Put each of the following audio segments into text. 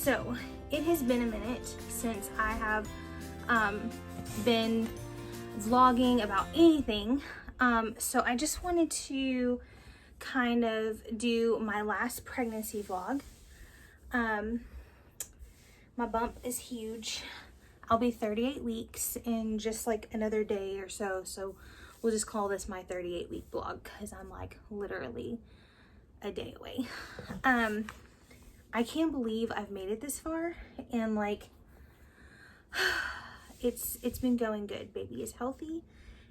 So it has been a minute since I have been vlogging about anything. So I just wanted to kind of do my last pregnancy vlog. My bump is huge. I'll be 38 weeks in just like another day or so. So we'll just call this my 38-week vlog because I'm like literally a day away. I can't believe I've made it this far, and like it's been going good. Baby is healthy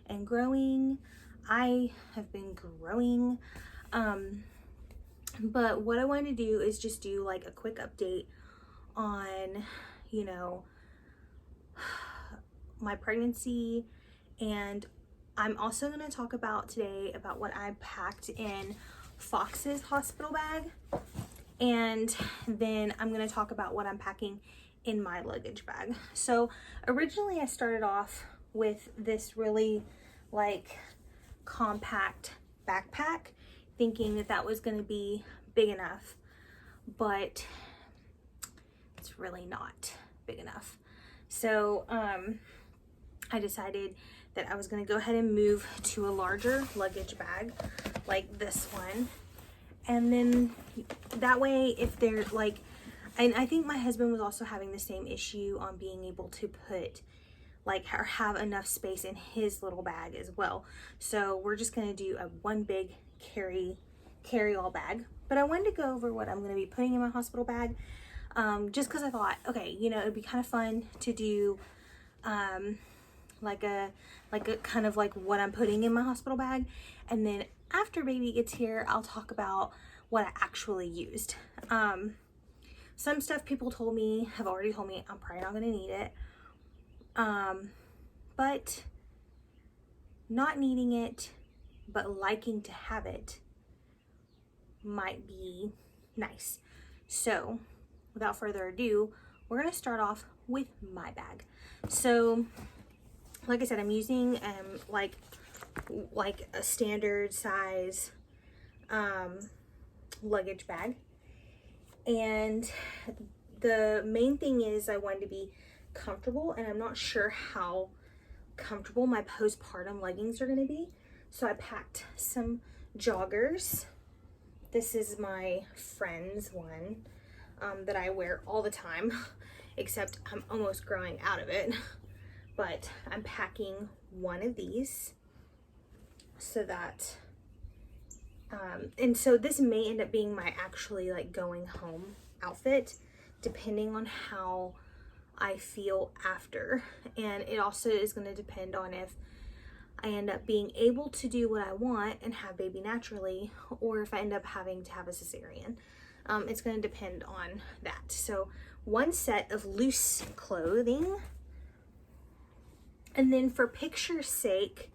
and growing. I have been growing. But what I wanted to do is just do like a quick update on, you know, my pregnancy, and I'm also going to talk about today about what I packed in Fox's hospital bag, and then I'm going to talk about what I'm packing in my luggage bag. So originally I started off with this really like compact backpack, thinking that that was going to be big enough, but it's really not big enough. So I decided that I was going to go ahead and move to a larger luggage bag like this one, and then that way if they're like, and I think my husband was also having the same issue on being able to put like or have enough space in his little bag as well. So we're just going to do a one big carry all bag. But I wanted to go over what I'm going to be putting in my hospital bag, just because I thought, okay, you know, it'd be kind of fun to do like a kind of like what I'm putting in my hospital bag, and then after baby gets here I'll talk about what I actually used. Some stuff people have already told me I'm probably not going to need it, but not needing it but liking to have it might be nice. So without further ado, we're going to start off with my bag. So like I said, I'm using like a standard size luggage bag, and the main thing is I wanted to be comfortable, and I'm not sure how comfortable my postpartum leggings are going to be. So I packed some joggers. This is my friend's one that I wear all the time, except I'm almost growing out of it. But I'm packing one of these so that, and so this may end up being my actually like going home outfit, depending on how I feel after. And it also is going to depend on if I end up being able to do what I want and have baby naturally, or if I end up having to have a cesarean. It's going to depend on that. So one set of loose clothing. And then for picture's sake,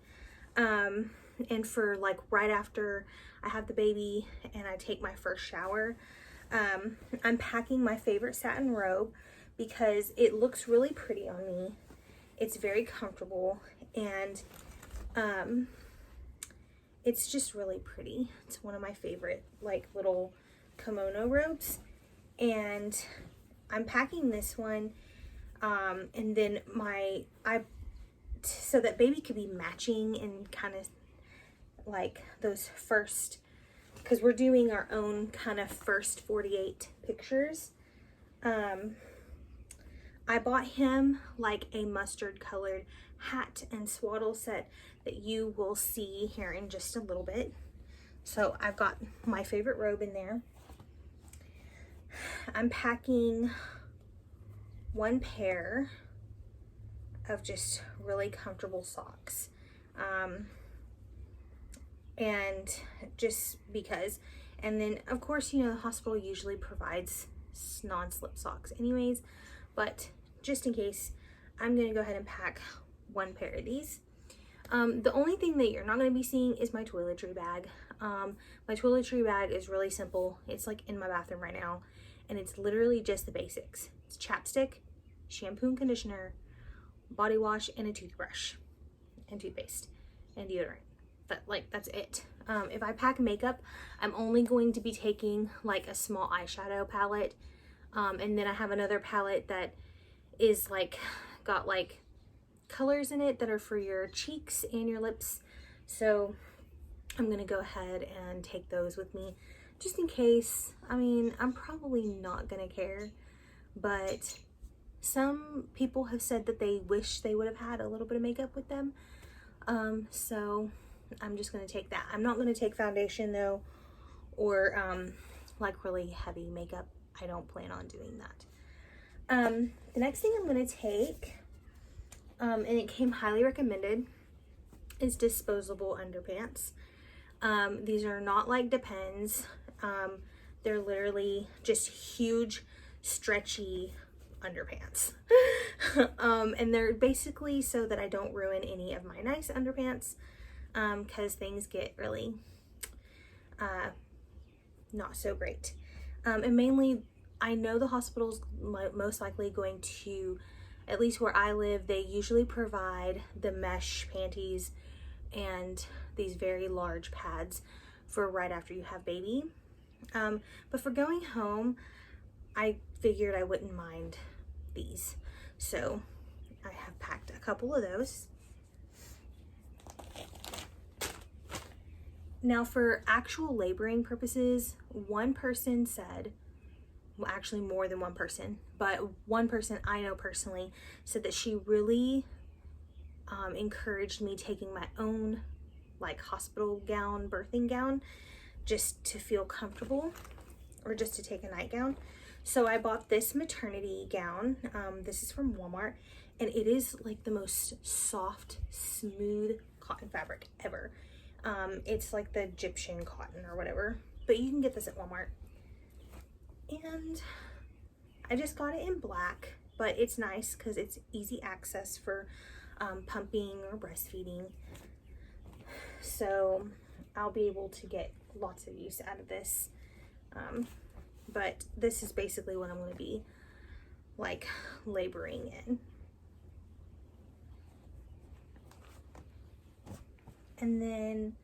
and for like right after I have the baby and I take my first shower, I'm packing my favorite satin robe because it looks really pretty on me. It's very comfortable, and it's just really pretty. It's one of my favorite like little kimono robes, and I'm packing this one, and then so that baby could be matching and kind of like those first, because we're doing our own kind of first 48 pictures. I bought him like a mustard colored hat and swaddle set that you will see here in just a little bit. So I've got my favorite robe in there. I'm packing one pair of just really comfortable socks, and just because, and then of course, you know, the hospital usually provides non-slip socks anyways, but just in case, I'm gonna go ahead and pack one pair of these. The only thing that you're not going to be seeing is my toiletry bag. My toiletry bag is really simple. It's like in my bathroom right now, and it's literally just the basics. It's chapstick, shampoo and conditioner, body wash, and a toothbrush, and toothpaste, and deodorant. But like, that's it. If I pack makeup, I'm only going to be taking like a small eyeshadow palette, And then I have another palette that is like, got like colors in it that are for your cheeks and your lips. So I'm gonna go ahead and take those with me just in case. I mean, I'm probably not gonna care, but some people have said that they wish they would have had a little bit of makeup with them. So I'm just gonna take that. I'm not gonna take foundation though, or like really heavy makeup. I don't plan on doing that. The next thing I'm gonna take, and it came highly recommended, is Disposable Underpants. These are not like Depends. They're literally just huge, stretchy underpants. And they're basically so that I don't ruin any of my nice underpants, because things get really not so great. And mainly, I know the hospital's most likely going to, at least where I live, they usually provide the mesh panties and these very large pads for right after you have baby. But for going home, I figured I wouldn't mind these. So I have packed a couple of those. Now for actual laboring purposes, one person said, well, actually more than one person, but one person I know personally said that she really encouraged me taking my own like hospital gown, birthing gown, just to feel comfortable, or just to take a nightgown. So I bought this maternity gown. This is from Walmart, and it is like the most soft, smooth cotton fabric ever. It's like the Egyptian cotton or whatever, but you can get this at Walmart. And I just got it in black, but it's nice because it's easy access for pumping or breastfeeding. So I'll be able to get lots of use out of this. But this is basically what I'm going to be like laboring in. And then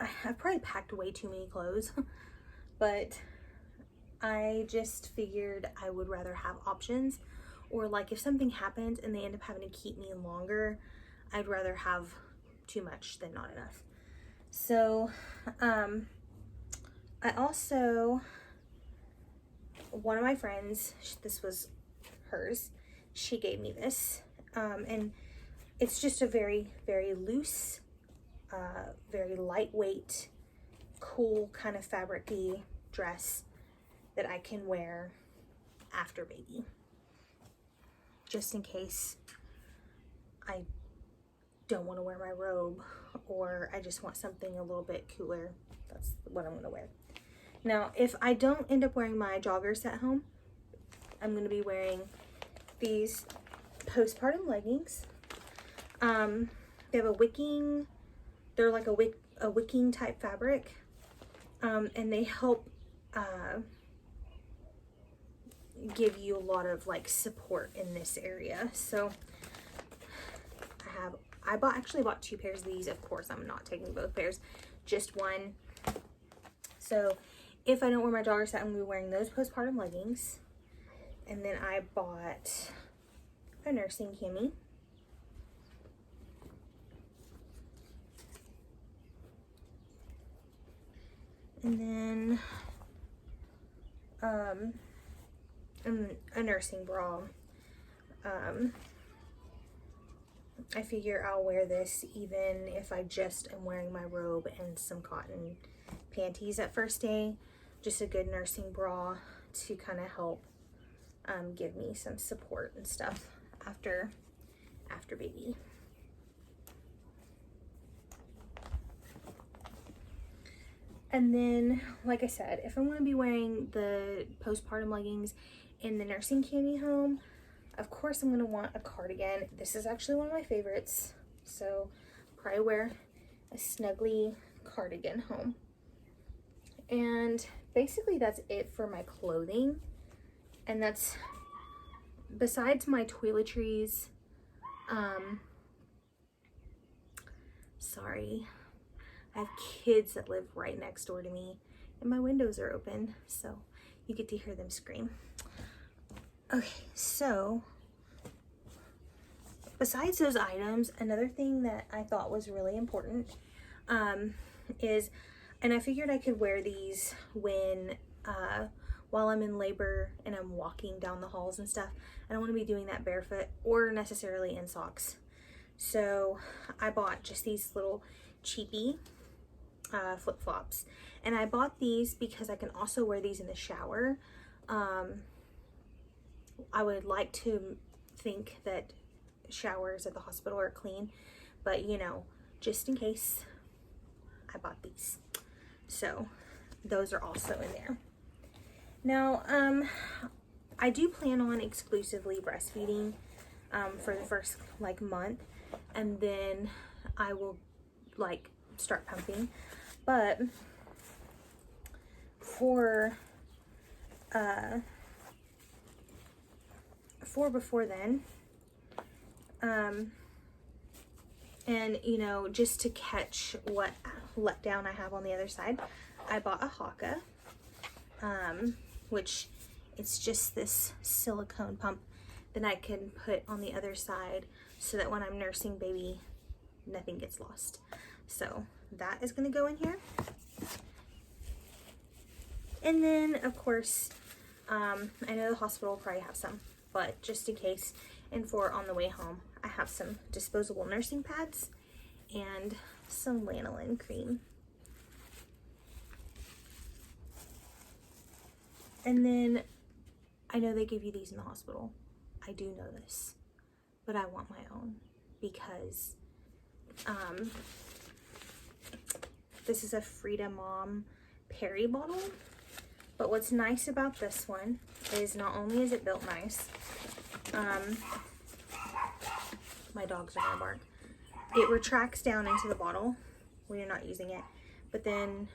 I've probably packed way too many clothes, but I just figured I would rather have options, or like if something happens and they end up having to keep me longer, I'd rather have too much than not enough. So I also, one of my friends, this was hers, she gave me this, and it's just a very, very loose, very lightweight, cool kind of fabric-y dress that I can wear after baby, just in case I don't want to wear my robe, or I just want something a little bit cooler. That's what I'm going to wear. Now, if I don't end up wearing my joggers at home, I'm going to be wearing these Postpartum Leggings. They have a wicking, they're like a wicking type fabric, and they help give you a lot of like support in this area. So I actually bought 2 pairs of these. Of course, I'm not taking both pairs, just one. So if I don't wear my joggers set, I'm gonna be wearing those Postpartum Leggings. And then I bought a nursing cami. And then a nursing bra. I figure I'll wear this even if I just am wearing my robe and some cotton panties at first day. Just a good nursing bra to kind of help give me some support and stuff after baby. And then, like I said, if I'm going to be wearing the Postpartum Leggings in the nursing cami home, of course I'm going to want a cardigan. This is actually one of my favorites, so probably wear a snuggly cardigan home. And basically that's it for my clothing. And that's, besides my toiletries, sorry, I have kids that live right next door to me, and my windows are open, so you get to hear them scream. Okay, so besides those items, another thing that I thought was really important is, and I figured I could wear these when while I'm in labor and I'm walking down the halls and stuff. I don't want to be doing that barefoot or necessarily in socks. So I bought just these little cheapy flip-flops, and I bought these because I can also wear these in the shower. I would like to think that showers at the hospital are clean, but you know, just in case, I bought these. So those are also in there. Now, I do plan on exclusively breastfeeding for the first like month, and then I will like start pumping. But for before then, and you know, just to catch what letdown I have on the other side, I bought a Haka, which it's just this silicone pump that I can put on the other side so that when I'm nursing baby, nothing gets lost. So that is going to go in here. And then of course, I know the hospital will probably have some, but just in case, and for on the way home, I have some disposable nursing pads and some lanolin cream. And then I know they give you these in the hospital. I do know this, but I want my own because this is a Frida Mom Perry bottle. But what's nice about this one is not only is it built nice, my dogs are gonna bark. It retracts down into the bottle when you're not using it, but then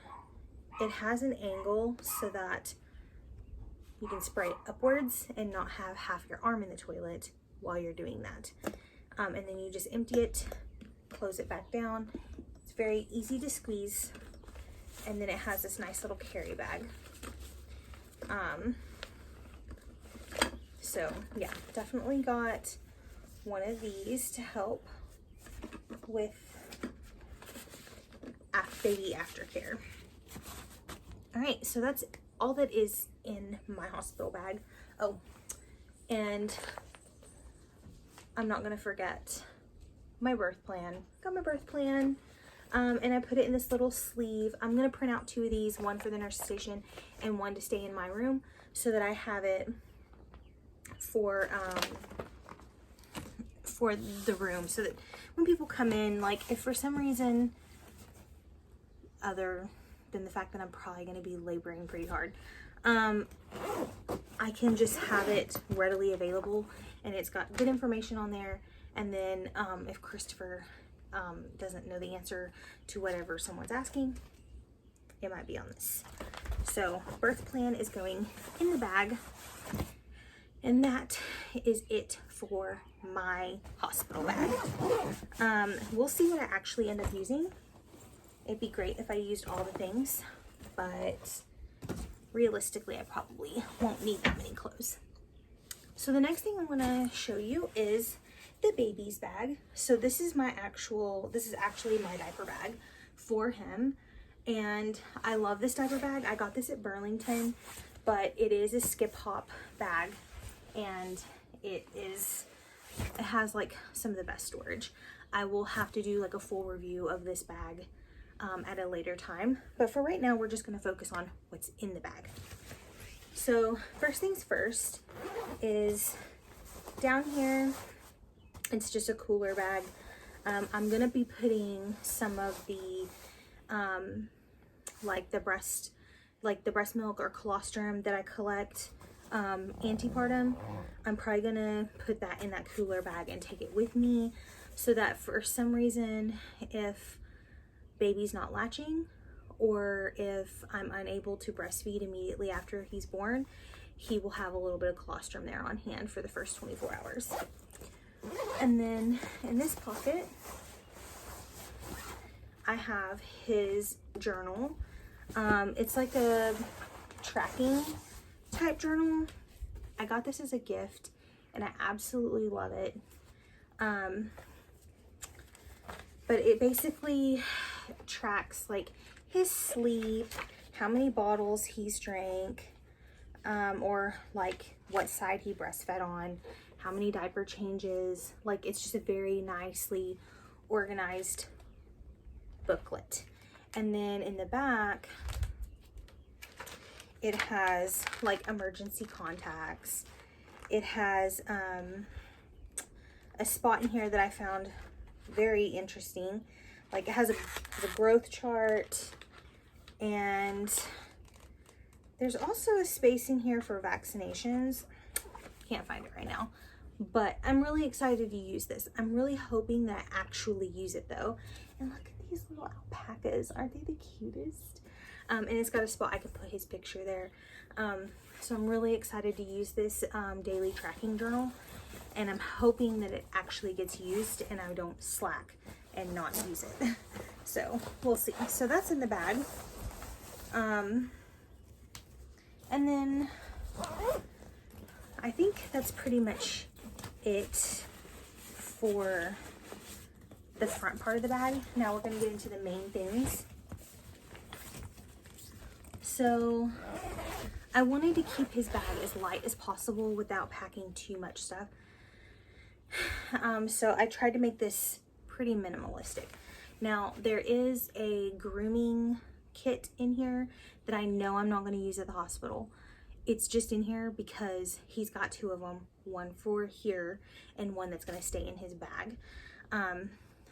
it has an angle so that you can spray it upwards and not have half your arm in the toilet while you're doing that. And then you just empty it, close it back down. It's very easy to squeeze. And then it has this nice little carry bag. So yeah, definitely got one of these to help with baby aftercare. All right, so that's all that is in my hospital bag. Oh, and I'm not gonna forget my birth plan. Got my birth plan, and I put it in this little sleeve. I'm gonna print out 2 of these, one for the nurse station and one to stay in my room, so that I have it for the room, so that when people come in, like if for some reason other than the fact that I'm probably going to be laboring pretty hard, I can just have it readily available, and it's got good information on there. And then if Christopher doesn't know the answer to whatever someone's asking, it might be on this. So birth plan is going in the bag, and that is it for my hospital bag. We'll see what I actually end up using. It'd be great if I used all the things, but realistically, I probably won't need that many clothes. So the next thing I want to show you is the baby's bag. So this is actually my diaper bag for him. And I love this diaper bag. I got this at Burlington, but it is a skip hop bag, and it has like some of the best storage. I will have to do like a full review of this bag at a later time, but for right now we're just going to focus on what's in the bag. So first things first is down here, it's just a cooler bag. I'm going to be putting some of the like the breast milk or colostrum that I collect antepartum. I'm probably gonna put that in that cooler bag and take it with me, so that for some reason, if baby's not latching, or if I'm unable to breastfeed immediately after he's born, he will have a little bit of colostrum there on hand for the first 24 hours. And then in this pocket, I have his journal. It's like a tracking type journal. I got this as a gift and I absolutely love it. But it basically tracks like his sleep, how many bottles he's drank, or like what side he breastfed on, how many diaper changes. Like, it's just a very nicely organized booklet. And then in the back, it has like emergency contacts. It has a spot in here that I found very interesting. Like, it has a growth chart, and there's also a space in here for vaccinations. Can't find it right now, but I'm really excited to use this. I'm really hoping that I actually use it though. And look at these little alpacas. Aren't they the cutest? And it's got a spot I could put his picture there. So I'm really excited to use this daily tracking journal, and I'm hoping that it actually gets used and I don't slack and not use it. So we'll see. So that's in the bag. And then I think that's pretty much it for the front part of the bag. Now we're going to get into the main things. So I wanted to keep his bag as light as possible without packing too much stuff. So I tried to make this pretty minimalistic. Now there is a grooming kit in here that I know I'm not going to use at the hospital. It's just in here because he's got two of them, one for here and one that's going to stay in his bag.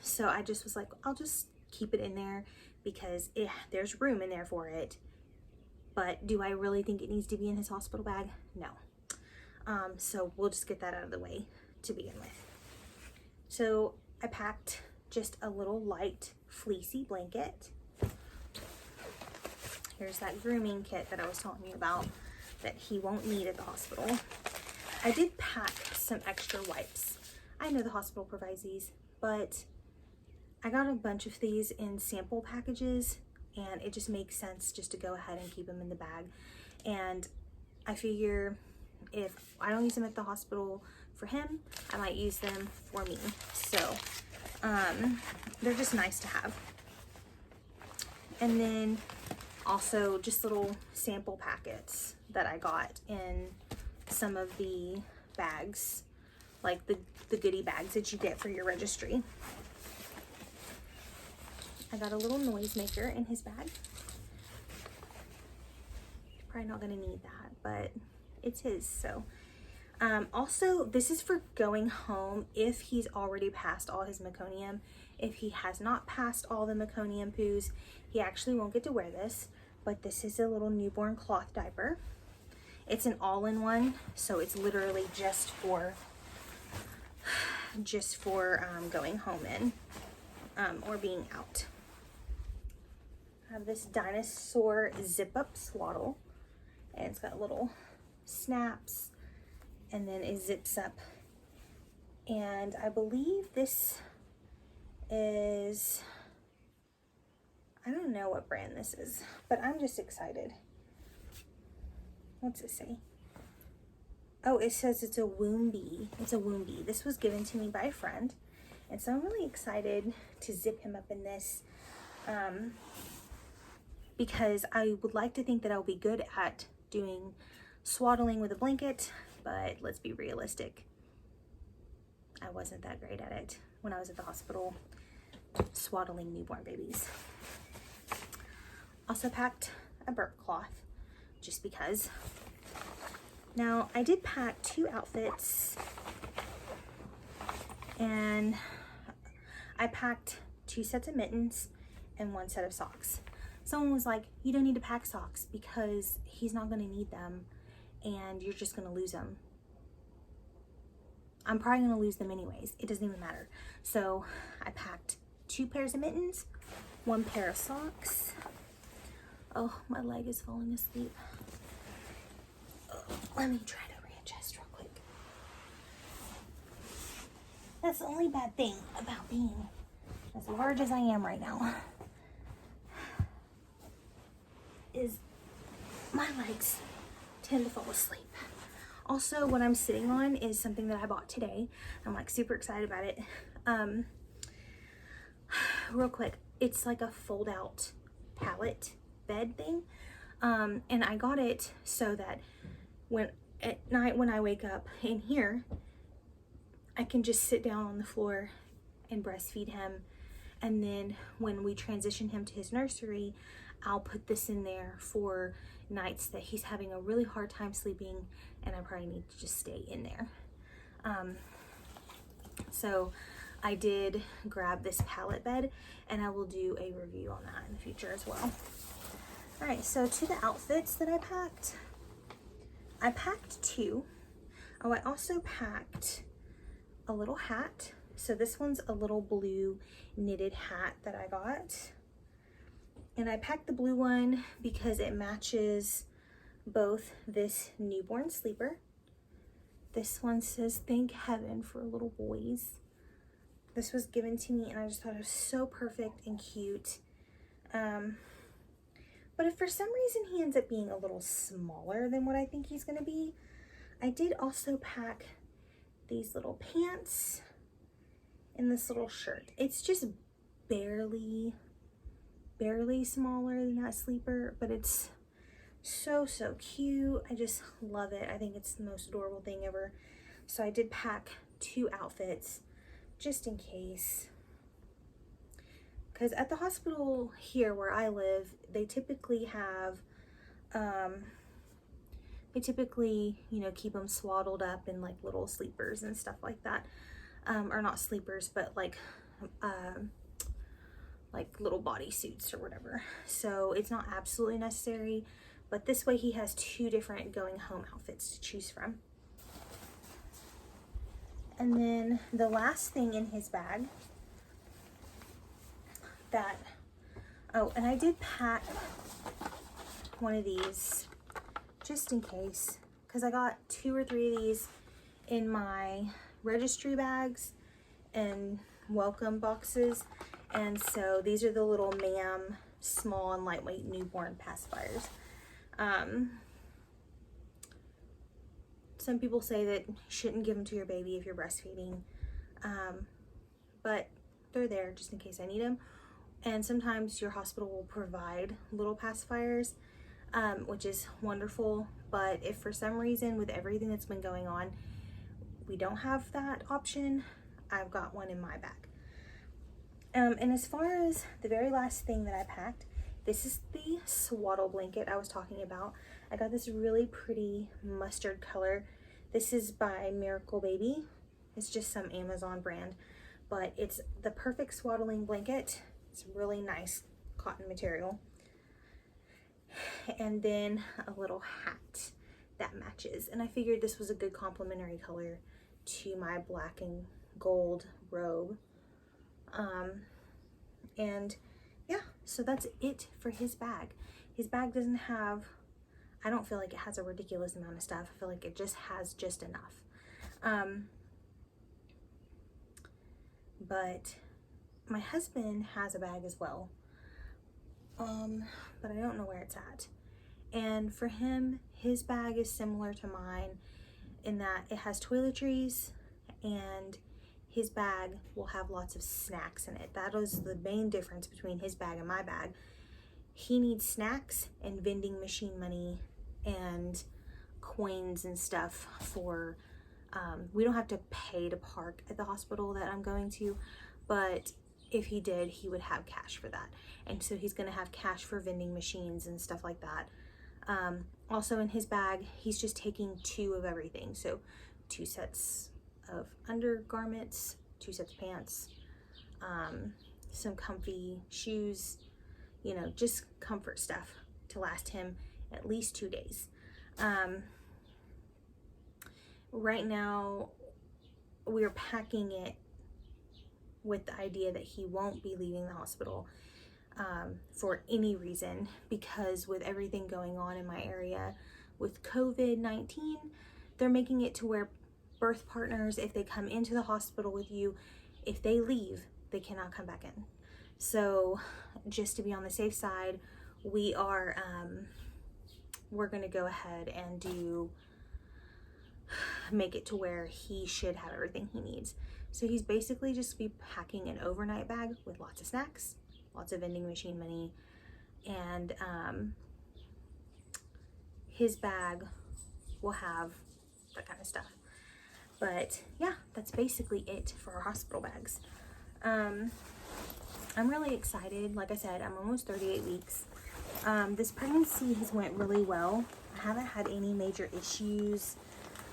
So I just was like, I'll just keep it in there because there's room in there for it. But do I really think it needs to be in his hospital bag? No. So we'll just get that out of the way to begin with. So I packed just a little light fleecy blanket. Here's that grooming kit that I was telling you about that he won't need at the hospital. I did pack some extra wipes. I know the hospital provides these, but I got a bunch of these in sample packages, and it just makes sense just to go ahead and keep them in the bag. And I figure if I don't use them at the hospital for him, I might use them for me. So they're just nice to have. And then also just little sample packets that I got in some of the bags, like the goodie bags that you get for your registry. I got a little noisemaker in his bag. Probably not gonna need that, but it's his, so. Also, this is for going home if he's already passed all his meconium. If he has not passed all the meconium poos, he actually won't get to wear this, but this is a little newborn cloth diaper. It's an all-in-one, so it's literally just for going home in, or being out. I have this dinosaur zip-up swaddle, and it's got little snaps, and then it zips up. And I believe this is, I don't know what brand this is, but I'm just excited. What's it say? Oh, it says it's a Woombi. It's a Woombi. This was given to me by a friend, and so I'm really excited to zip him up in this, because I would like to think that I'll be good at doing swaddling with a blanket, but let's be realistic. I wasn't that great at it when I was at the hospital swaddling newborn babies. Also packed a burp cloth, just because. Now, I did pack 2 outfits, and I packed 2 sets of mittens and 1 set of socks. Someone was like, you don't need to pack socks because he's not going to need them and you're just going to lose them. I'm probably going to lose them anyways. It doesn't even matter. So I packed 2 pairs of mittens, 1 pair of socks. Oh, my leg is falling asleep. Let me try to readjust real quick. That's the only bad thing about being as large as I am right now. is my legs tend to fall asleep. Also, what I'm sitting on is something that I bought today. I'm like super excited about it. Real quick, it's like a fold out pallet bed thing. And I got it so that at night when I wake up in here, I can just sit down on the floor and breastfeed him. And then when we transition him to his nursery, I'll put this in there for nights that he's having a really hard time sleeping and I probably need to just stay in there. So I did grab this pallet bed and I will do a review on that in the future as well. All right, so to the outfits that I packed 2. Oh, I also packed a little hat. So this one's a little blue knitted hat that I got. And I packed the blue one because it matches both this newborn sleeper. This one says, "Thank heaven for little boys." This was given to me and I just thought it was so perfect and cute. But if for some reason he ends up being a little smaller than what I think he's gonna be, I did also pack these little pants and this little shirt. It's just barely smaller than that sleeper, but it's so cute. I just love it. I think it's the most adorable thing ever. So I did pack 2 outfits just in case. Because at the hospital here where I live, they typically have, you know, keep them swaddled up in like little sleepers and stuff like that. Or not sleepers, but like little bodysuits or whatever. So it's not absolutely necessary, but this way he has 2 different going home outfits to choose from. And then the last thing in his bag and I did pack one of these just in case, because I got 2 or 3 of these in my registry bags and welcome boxes. And so these are the little ma'am small and lightweight newborn pacifiers. Some people say that you shouldn't give them to your baby if you're breastfeeding, but they're there just in case I need them. And sometimes your hospital will provide little pacifiers, which is wonderful. But if for some reason with everything that's been going on, we don't have that option, I've got one in my bag. And as far as the very last thing that I packed, this is the swaddle blanket I was talking about. I got this really pretty mustard color. This is by Miracle Baby. It's just some Amazon brand, but it's the perfect swaddling blanket. It's really nice cotton material. And then a little hat that matches. And I figured this was a good complementary color to my black and gold robe. And yeah, so that's it for his bag. His bag doesn't have, I don't feel like it has a ridiculous amount of stuff. I feel like it just has just enough. But my husband has a bag as well, but I don't know where it's at. And for him, his bag is similar to mine in that it has toiletries, and his bag will have lots of snacks in it. That is the main difference between his bag and my bag. He needs snacks and vending machine money and coins and stuff for, we don't have to pay to park at the hospital that I'm going to, but if he did, he would have cash for that. And so he's gonna have cash for vending machines and stuff like that. Also in his bag, he's just taking 2 of everything. So 2 sets of undergarments, 2 sets of pants, some comfy shoes, you know, just comfort stuff to last him at least 2 days. Right now, we're packing it with the idea that he won't be leaving the hospital for any reason, because with everything going on in my area with COVID-19, they're making it to where birth partners, if they come into the hospital with you, if they leave, they cannot come back in. So just to be on the safe side, we're gonna go ahead and make it to where he should have everything he needs. So he's basically just be packing an overnight bag with lots of snacks, lots of vending machine money, and his bag will have that kind of stuff. But yeah, that's basically it for our hospital bags. I'm really excited. Like I said, I'm almost 38 weeks. This pregnancy has went really well. I haven't had any major issues.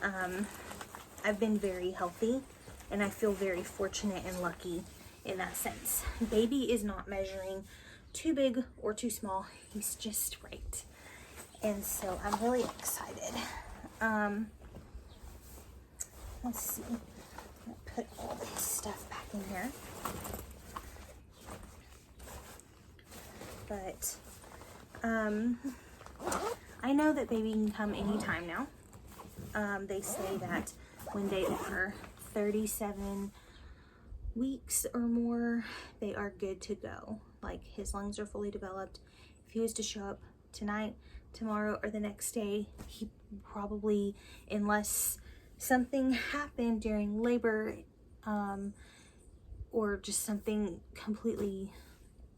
I've been very healthy, and I feel very fortunate and lucky in that sense. Baby is not measuring too big or too small. He's just right. And so I'm really excited. Let's see. I'm gonna put all this stuff back in here. But I know that baby can come anytime now. They say that when they are 37 weeks or more, they are good to go. Like, his lungs are fully developed. If he was to show up tonight, tomorrow, or the next day, he probably, unless something happened during labor, or just something completely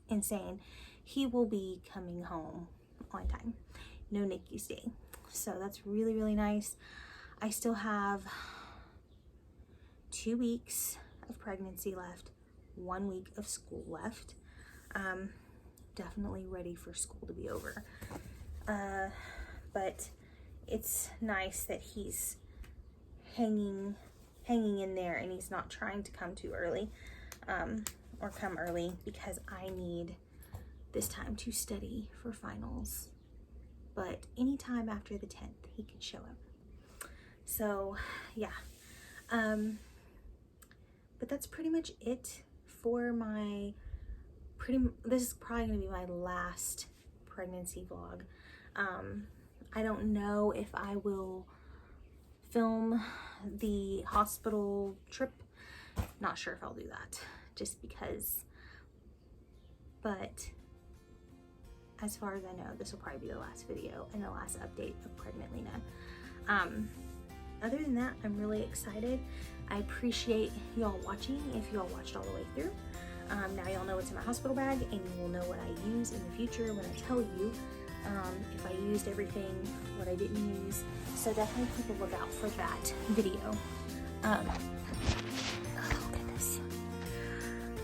insane, he will be coming home on time. No NICU stay. So that's really, really nice. I still have 2 weeks of pregnancy left, 1 week of school left. Definitely ready for school to be over. But it's nice that he's hanging in there, and he's not trying to come too early, or come early, because I need this time to study for finals. But anytime after the 10th, he can show up. So yeah, but that's pretty much it for my this is probably gonna be my last pregnancy vlog. I don't know if I will film the hospital trip. Not sure if I'll do that, just because. But as far as I know, this will probably be the last video and the last update of pregnant Lena. Other than that, I'm really excited. I appreciate y'all watching. If y'all watched all the way through, now y'all know what's in my hospital bag, and you will know what I use in the future when I tell you if I used everything, what I didn't use. So definitely keep a lookout for that video. Oh goodness.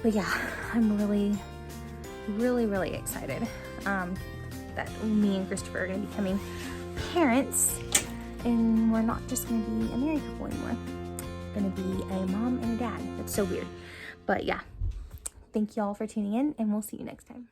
But yeah, I'm really, really, really excited that me and Christopher are going to be becoming parents, and we're not just going to be a married couple anymore. We're going to be a mom and a dad. That's so weird. But yeah, thank y'all for tuning in, and we'll see you next time.